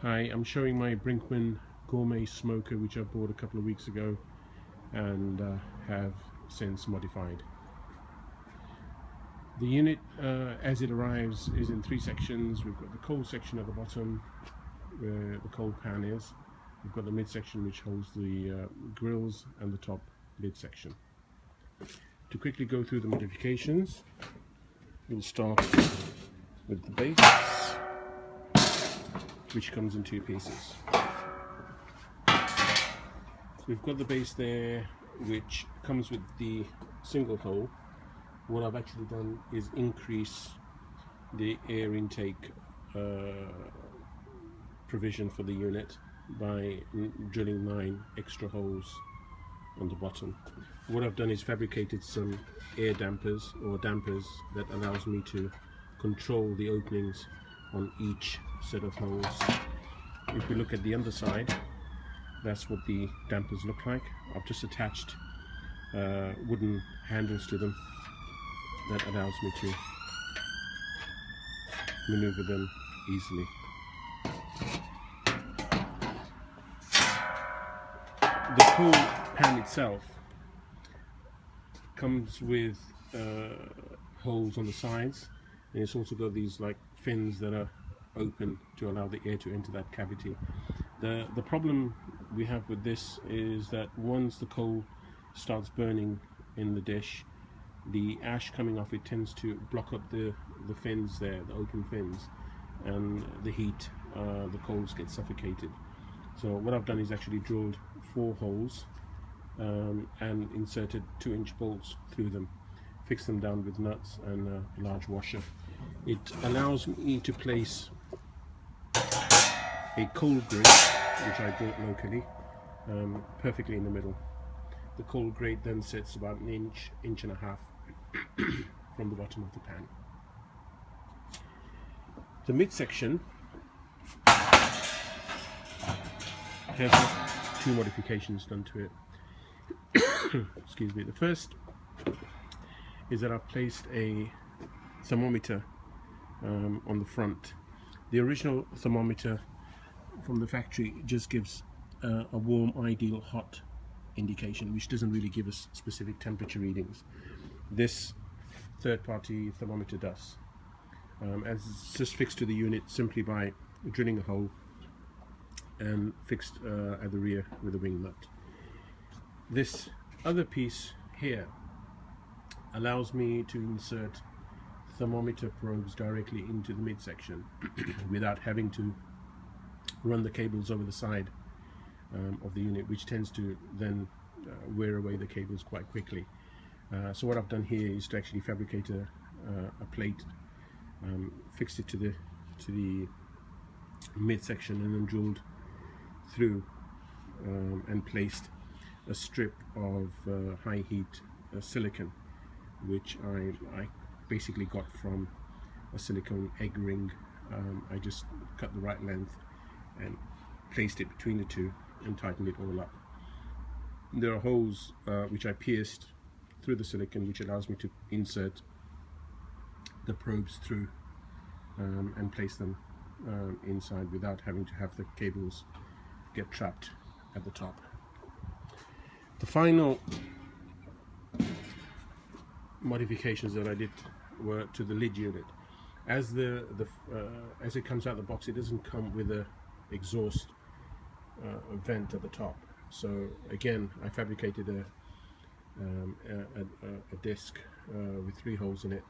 Hi, I'm showing my Brinkmann gourmet smoker, which I bought a couple of weeks ago and have since modified. The unit as it arrives is in three sections. We've got the coal section at the bottom where the coal pan is. We've got the midsection which holds the grills, and the top lid section. To quickly go through the modifications, we'll start with the base, which comes in two pieces. We've got the base there, which comes with the single hole. What I've actually done is increase the air intake provision for the unit by drilling 9 extra holes on the bottom. What I've done is fabricated some air dampers or dampers that allows me to control the openings on each set of holes. If we look at the underside, that's what the dampers look like. I've just attached wooden handles to them that allows me to maneuver them easily. The coal pan itself comes with holes on the sides, and it's also got these like fins that are open to allow the air to enter that cavity. The problem we have with this is that once the coal starts burning in the dish, the ash coming off it tends to block up the fins there, the open fins, and the heat, the coals get suffocated. So what I've done is actually drilled 4 holes and inserted 2-inch bolts through them, fixed them down with nuts and a large washer. It allows me to place a coal grate, which I bought locally, perfectly in the middle. The coal grate then sits about an inch, inch and a half from the bottom of the pan. The midsection has 2 modifications done to it. Excuse me. The first is that I've placed a thermometer on the front. The original thermometer from the factory just gives a warm, ideal, hot indication, which doesn't really give us specific temperature readings. This third-party thermometer does, as it's just fixed to the unit simply by drilling a hole and fixed at the rear with a wing nut. This other piece here allows me to insert thermometer probes directly into the midsection without having to run the cables over the side of the unit, which tends to then wear away the cables quite quickly. So what I've done here is to actually fabricate a plate, fixed it to the midsection, and then drilled through and placed a strip of high heat silicone, which I basically got from a silicone egg ring. I just cut the right length and placed it between the two and tightened it all up. There are holes which I pierced through the silicone, which allows me to insert the probes through and place them inside without having to have the cables get trapped at the top. The final modifications that I did were to the lid unit. As as it comes out of the box, it doesn't come with a exhaust vent at the top. So again, I fabricated a disc with 3 holes in it,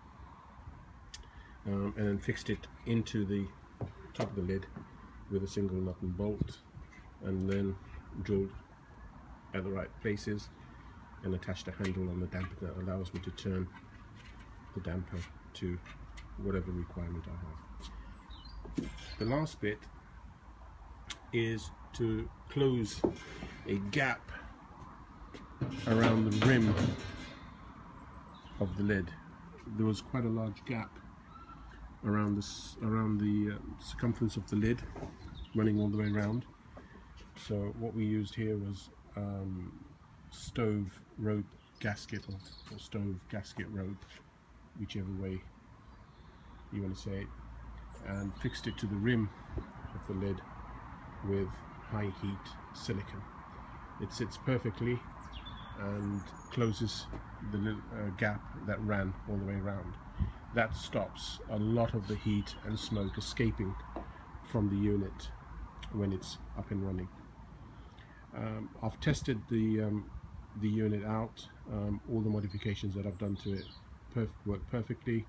and then fixed it into the top of the lid with a single nut and bolt, and then drilled at the right places and attached a handle on the damper that allows me to turn the damper to whatever requirement I have. The last bit is to close a gap around the rim of the lid. There was quite a large gap around the circumference of the lid, running all the way around. So what we used here was stove rope gasket or stove gasket rope, whichever way you want to say it, and fixed it to the rim of the lid with high heat silicon. It sits perfectly and closes the little gap that ran all the way around. That stops a lot of the heat and smoke escaping from the unit when it's up and running. I've tested the unit out. All the modifications that I've done to it work perfectly.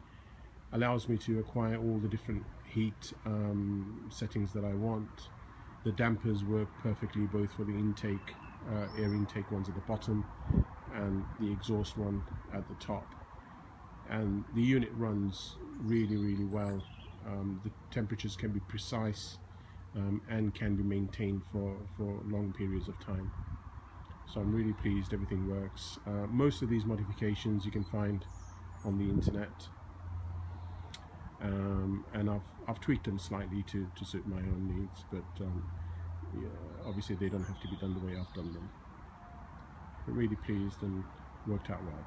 Allows me to acquire all the different heat settings that I want. The dampers work perfectly, both for the intake, air intake ones at the bottom and the exhaust one at the top. And the unit runs really well. The temperatures can be precise and can be maintained for long periods of time. So I'm really pleased everything works. Most of these modifications you can find on the internet, and I've tweaked them slightly to suit my own needs, but yeah, obviously they don't have to be done the way I've done them. But really pleased and worked out well.